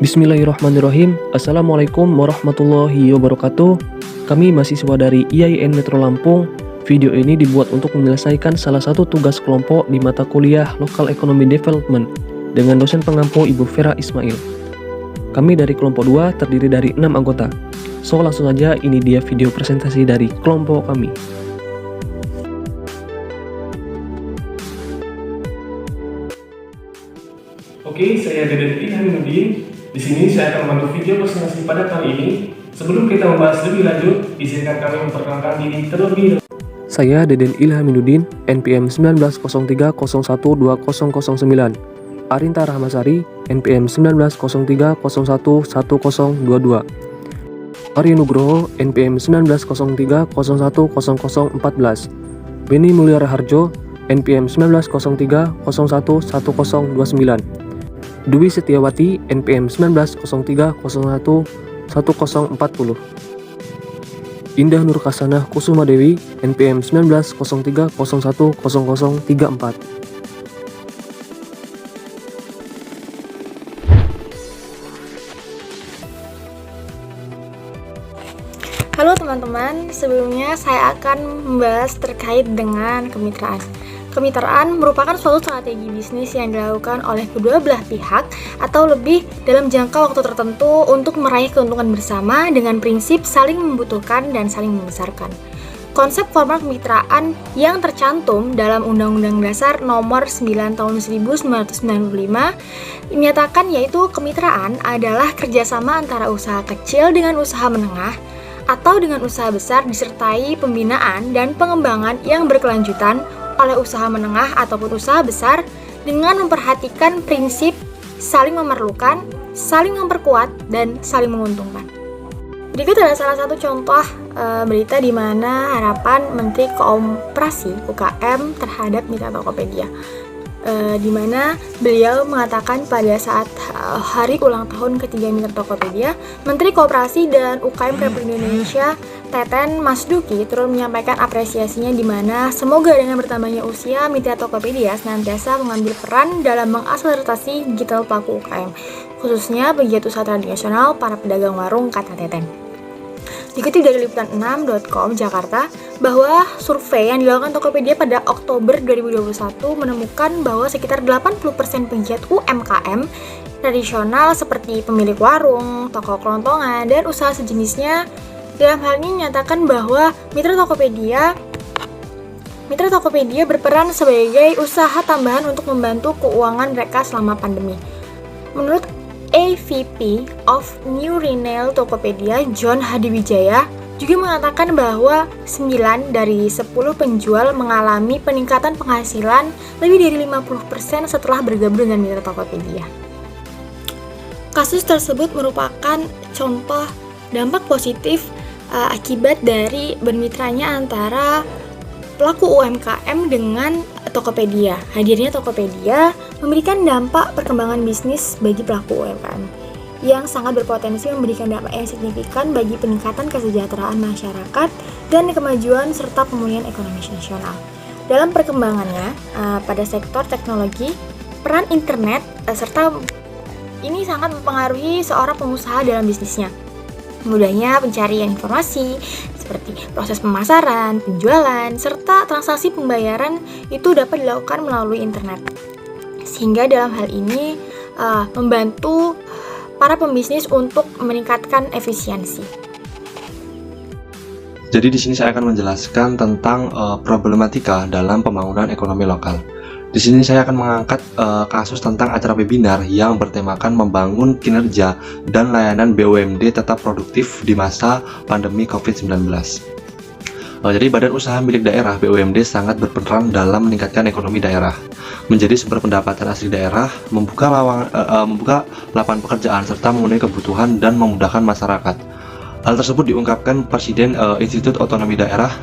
Bismillahirrahmanirrahim. Assalamualaikum warahmatullahi wabarakatuh. Kami mahasiswa dari IAIN Metro Lampung. Video ini dibuat untuk menyelesaikan salah satu tugas kelompok di mata kuliah Local Economy Development dengan dosen pengampu Ibu Vera Ismail. Kami dari kelompok 2 terdiri dari 6 anggota. So langsung saja, ini dia video presentasi dari kelompok kami. Oke, saya Deden Ilhaminudin. Di sini saya akan membantu video presentasi pada kali ini. Sebelum kita membahas lebih lanjut, izinkan kami memperkenalkan diri terlebih dahulu. Saya Deden Ilhaminudin, NPM 1903012009. Arinta Rahmasari, NPM 1903011022. Arya Nugroho, NPM 1903010014. Beni Mulia Raharjo, NPM 1903011029. Dwi Setiawati, NPM 1903011040. Indah Nur Kasanah Kusuma Dewi, NPM 1903010034. Halo teman-teman, sebelumnya saya akan membahas terkait dengan kemitraan. Kemitraan merupakan suatu strategi bisnis yang dilakukan oleh kedua belah pihak atau lebih dalam jangka waktu tertentu untuk meraih keuntungan bersama dengan prinsip saling membutuhkan dan saling membesarkan. Konsep formal kemitraan yang tercantum dalam Undang-Undang Dasar Nomor 9 Tahun 1995 menyatakan yaitu kemitraan adalah kerjasama antara usaha kecil dengan usaha menengah atau dengan usaha besar disertai pembinaan dan pengembangan yang berkelanjutan oleh usaha menengah ataupun usaha besar dengan memperhatikan prinsip saling memerlukan, saling memperkuat, dan saling menguntungkan. Berikut adalah salah satu contoh berita di mana harapan Menteri Koperasi UKM terhadap Mitra Tokopedia, di mana beliau mengatakan pada saat hari ulang tahun ketiga Mitra Tokopedia, Menteri Koperasi dan UKM Republik Indonesia Teten Mas Duki turut menyampaikan apresiasinya di mana semoga dengan bertambahnya usia Mitra Tokopedia senantiasa mengambil peran dalam mengakselerasi digital pelaku UKM, khususnya pegiat usaha tradisional para pedagang warung, kata Teten. Dikutip dari liputan6.com Jakarta, bahwa survei yang dilakukan Tokopedia pada Oktober 2021 menemukan bahwa sekitar 80% pegiat UMKM tradisional seperti pemilik warung, toko kelontongan, dan usaha sejenisnya dalam hal ini menyatakan bahwa Mitra Tokopedia berperan sebagai usaha tambahan untuk membantu keuangan mereka selama pandemi. Menurut AVP of New Retail Tokopedia, John Hadiwijaya, juga mengatakan bahwa 9 dari 10 penjual mengalami peningkatan penghasilan lebih dari 50% setelah bergabung dengan Mitra Tokopedia. Kasus tersebut merupakan contoh dampak positif akibat dari bermitranya antara pelaku UMKM dengan Tokopedia. Hadirnya Tokopedia memberikan dampak perkembangan bisnis bagi pelaku UMKM yang sangat berpotensi memberikan dampak yang signifikan bagi peningkatan kesejahteraan masyarakat dan kemajuan serta pemulihan ekonomi nasional. Dalam perkembangannya pada sektor teknologi, peran internet serta ini sangat mempengaruhi seorang pengusaha dalam bisnisnya. Mudahnya pencarian informasi seperti proses pemasaran, penjualan, serta transaksi pembayaran itu dapat dilakukan melalui internet. Sehingga dalam hal ini membantu para pembisnis untuk meningkatkan efisiensi. Jadi di sini saya akan menjelaskan tentang problematika dalam pembangunan ekonomi lokal. Di sini saya akan mengangkat kasus tentang acara webinar yang bertemakan membangun kinerja dan layanan BUMD tetap produktif di masa pandemi COVID-19. Jadi Badan Usaha Milik Daerah BUMD sangat berperan dalam meningkatkan ekonomi daerah, menjadi sumber pendapatan asli daerah, membuka lapangan pekerjaan serta memenuhi kebutuhan dan memudahkan masyarakat. Hal tersebut diungkapkan Presiden Institut Otonomi Daerah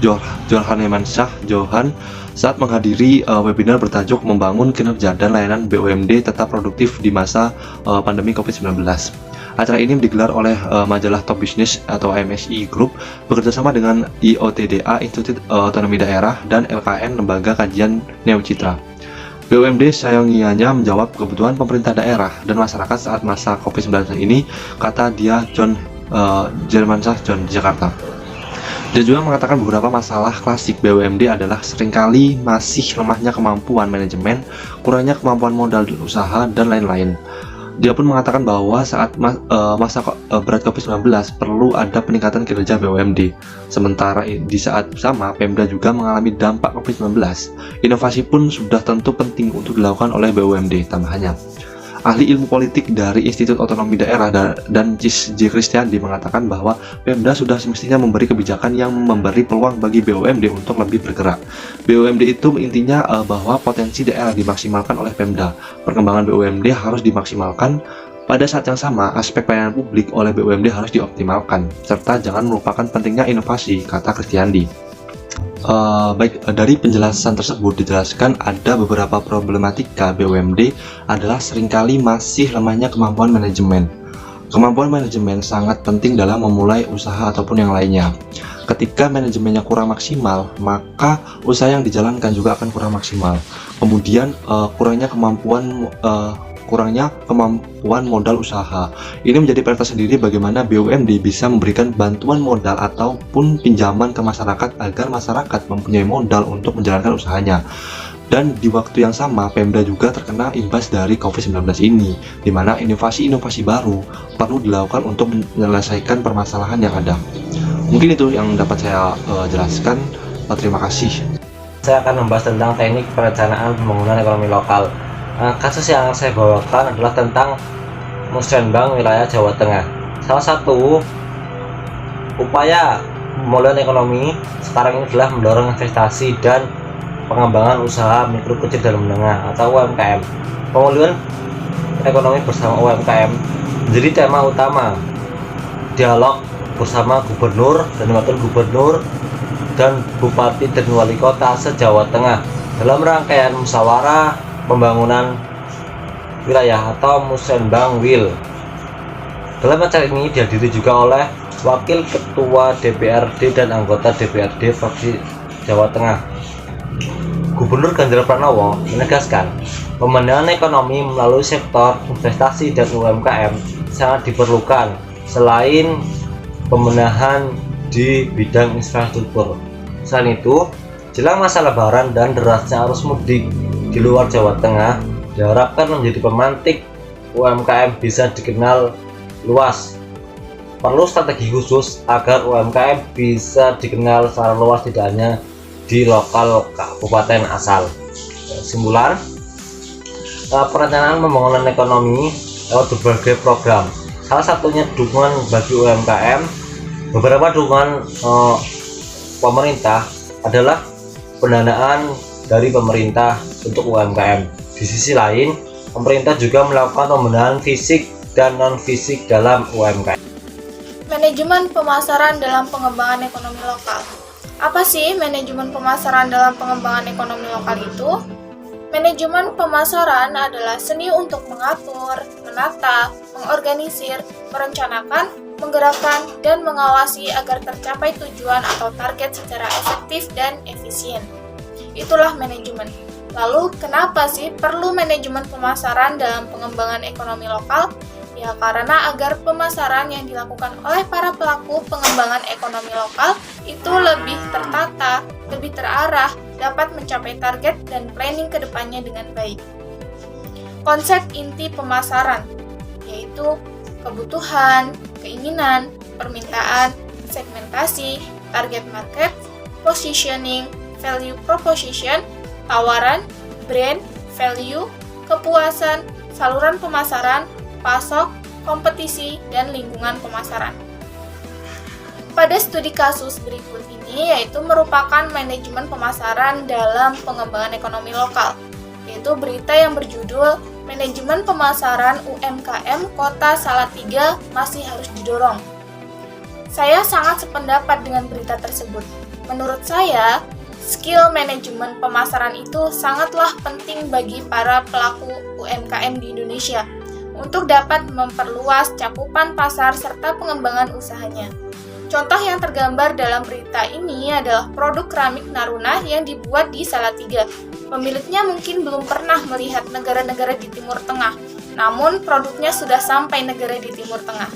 Johan Hemansyah Johan saat menghadiri webinar bertajuk Membangun Kinerja dan Layanan BUMD Tetap Produktif di Masa Pandemi COVID-19. Acara ini digelar oleh majalah Top Business atau MSI Group bekerjasama dengan IOTDA Institut Otonomi Daerah dan LKN Lembaga Kajian Neocitra. BUMD sayangianya menjawab kebutuhan pemerintah daerah dan masyarakat saat masa COVID-19 ini, kata dia Jermansyah John di Jakarta. Dia juga mengatakan beberapa masalah klasik BUMD adalah seringkali masih lemahnya kemampuan manajemen, kurangnya kemampuan modal usaha, dan lain-lain. Dia pun mengatakan bahwa saat masa berat COVID-19 perlu ada peningkatan kinerja BUMD. Sementara di saat sama, Pemda juga mengalami dampak COVID-19. Inovasi pun sudah tentu penting untuk dilakukan oleh BUMD, tambahannya. Ahli ilmu politik dari Institut Otonomi Daerah dan J. Kristiandi mengatakan bahwa Pemda sudah semestinya memberi kebijakan yang memberi peluang bagi BUMD untuk lebih bergerak. BUMD itu intinya bahwa potensi daerah dimaksimalkan oleh Pemda. Perkembangan BUMD harus dimaksimalkan. Pada saat yang sama, aspek pelayanan publik oleh BUMD harus dioptimalkan, serta jangan melupakan pentingnya inovasi, kata Kristiandi. Baik, dari penjelasan tersebut dijelaskan ada beberapa problematika BUMD adalah seringkali masih lemahnya kemampuan manajemen. Kemampuan manajemen sangat penting dalam memulai usaha ataupun yang lainnya. Ketika manajemennya kurang maksimal, maka usaha yang dijalankan juga akan kurang maksimal. Kemudian kurangnya kemampuan modal usaha. Ini menjadi PR sendiri bagaimana BUMD bisa memberikan bantuan modal ataupun pinjaman ke masyarakat agar masyarakat mempunyai modal untuk menjalankan usahanya. Dan di waktu yang sama, Pemda juga terkena imbas dari COVID-19 ini, di mana inovasi-inovasi baru perlu dilakukan untuk menyelesaikan permasalahan yang ada. Mungkin itu yang dapat saya jelaskan. Terima kasih. Saya akan membahas tentang teknik perencanaan pembangunan ekonomi lokal. Kasus yang saya bawakan adalah tentang Musrenbang wilayah Jawa Tengah. Salah satu upaya pemulihan ekonomi sekarang ini adalah mendorong investasi dan pengembangan usaha mikro, kecil, dan menengah atau UMKM. Pemulihan ekonomi bersama UMKM menjadi tema utama dialog bersama gubernur dan wakil gubernur dan bupati dan wali kota se-Jawa Tengah dalam rangkaian musyawarah pembangunan wilayah atau Musrenbang WIL. Dalam acara ini dihadiri juga oleh Wakil Ketua DPRD dan anggota DPRD Provinsi Jawa Tengah. Gubernur Ganjar Pranowo menegaskan pemenuhan ekonomi melalui sektor investasi dan UMKM sangat diperlukan selain pemenahan di bidang infrastruktur. Selain itu, jelang masa Lebaran dan derasnya arus mudik di luar Jawa Tengah diharapkan menjadi pemantik UMKM bisa dikenal luas. Perlu strategi khusus agar UMKM bisa dikenal secara luas tidak hanya di lokal kabupaten asal. Kesimpulan, perencanaan pembangunan ekonomi lewat berbagai program. Salah satunya dukungan bagi UMKM. Beberapa dukungan pemerintah adalah pendanaan dari pemerintah untuk UMKM. Di sisi lain, pemerintah juga melakukan pembenahan fisik dan non-fisik dalam UMKM. Manajemen pemasaran dalam pengembangan ekonomi lokal. Apa sih manajemen pemasaran dalam pengembangan ekonomi lokal itu? Manajemen pemasaran adalah seni untuk mengatur, menata, mengorganisir, merencanakan, menggerakkan, dan mengawasi agar tercapai tujuan atau target secara efektif dan efisien. Itulah manajemen. Lalu, kenapa sih perlu manajemen pemasaran dalam pengembangan ekonomi lokal? Ya, karena agar pemasaran yang dilakukan oleh para pelaku pengembangan ekonomi lokal itu lebih tertata, lebih terarah, dapat mencapai target dan planning ke depannya dengan baik. Konsep inti pemasaran yaitu kebutuhan, keinginan, permintaan, segmentasi, target market, positioning, value proposition, tawaran, brand, value, kepuasan, saluran pemasaran, pasok, kompetisi, dan lingkungan pemasaran. Pada studi kasus berikut ini yaitu merupakan manajemen pemasaran dalam pengembangan ekonomi lokal, yaitu berita yang berjudul Manajemen Pemasaran UMKM Kota Salatiga Masih Harus Didorong. Saya sangat sependapat dengan berita tersebut. Menurut saya, skill manajemen pemasaran itu sangatlah penting bagi para pelaku UMKM di Indonesia untuk dapat memperluas cakupan pasar serta pengembangan usahanya. Contoh yang tergambar dalam berita ini adalah produk keramik Naruna yang dibuat di Salatiga. Pemiliknya mungkin belum pernah melihat negara-negara di Timur Tengah, namun produknya sudah sampai negara di Timur Tengah.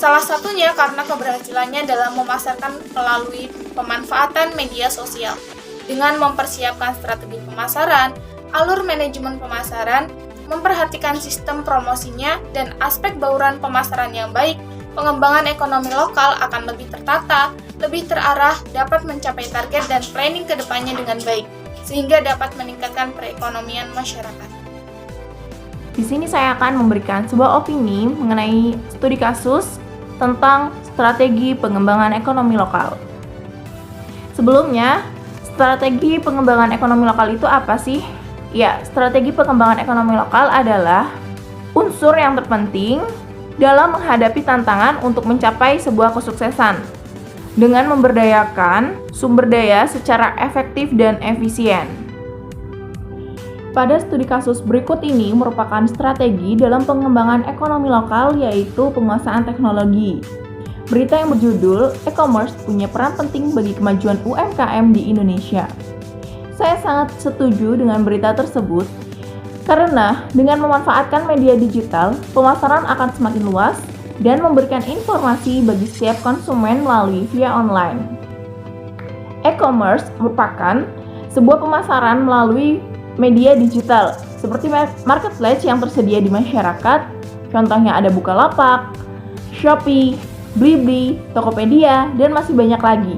Salah satunya karena keberhasilannya dalam memasarkan melalui pemanfaatan media sosial. Dengan mempersiapkan strategi pemasaran, alur manajemen pemasaran, memperhatikan sistem promosinya, dan aspek bauran pemasaran yang baik, pengembangan ekonomi lokal akan lebih tertata, lebih terarah, dapat mencapai target dan planning ke depannya dengan baik, sehingga dapat meningkatkan perekonomian masyarakat. Di sini saya akan memberikan sebuah opini mengenai studi kasus tentang strategi pengembangan ekonomi lokal. Sebelumnya, strategi pengembangan ekonomi lokal itu apa sih? Ya, strategi pengembangan ekonomi lokal adalah unsur yang terpenting dalam menghadapi tantangan untuk mencapai sebuah kesuksesan dengan memberdayakan sumber daya secara efektif dan efisien. Pada studi kasus berikut ini merupakan strategi dalam pengembangan ekonomi lokal, yaitu penguasaan teknologi. Berita yang berjudul E-commerce punya peran penting bagi kemajuan UMKM di Indonesia. Saya sangat setuju dengan berita tersebut karena dengan memanfaatkan media digital, pemasaran akan semakin luas dan memberikan informasi bagi setiap konsumen melalui via online. E-commerce merupakan sebuah pemasaran melalui media digital seperti marketplace yang tersedia di masyarakat. Contohnya ada Bukalapak, Shopee, Blibli, Tokopedia, dan masih banyak lagi.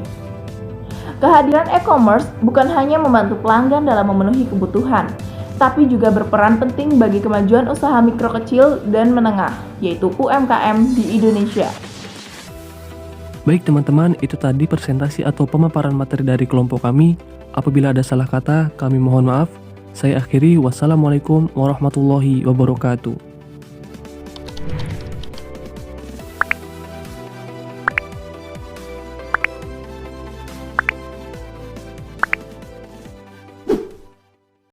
Kehadiran e-commerce bukan hanya membantu pelanggan dalam memenuhi kebutuhan, tapi juga berperan penting bagi kemajuan usaha mikro kecil dan menengah, yaitu UMKM di Indonesia. Baik teman-teman, itu tadi presentasi atau pemaparan materi dari kelompok kami. Apabila ada salah kata, kami mohon maaf. Saya akhiri, wassalamualaikum warahmatullahi wabarakatuh.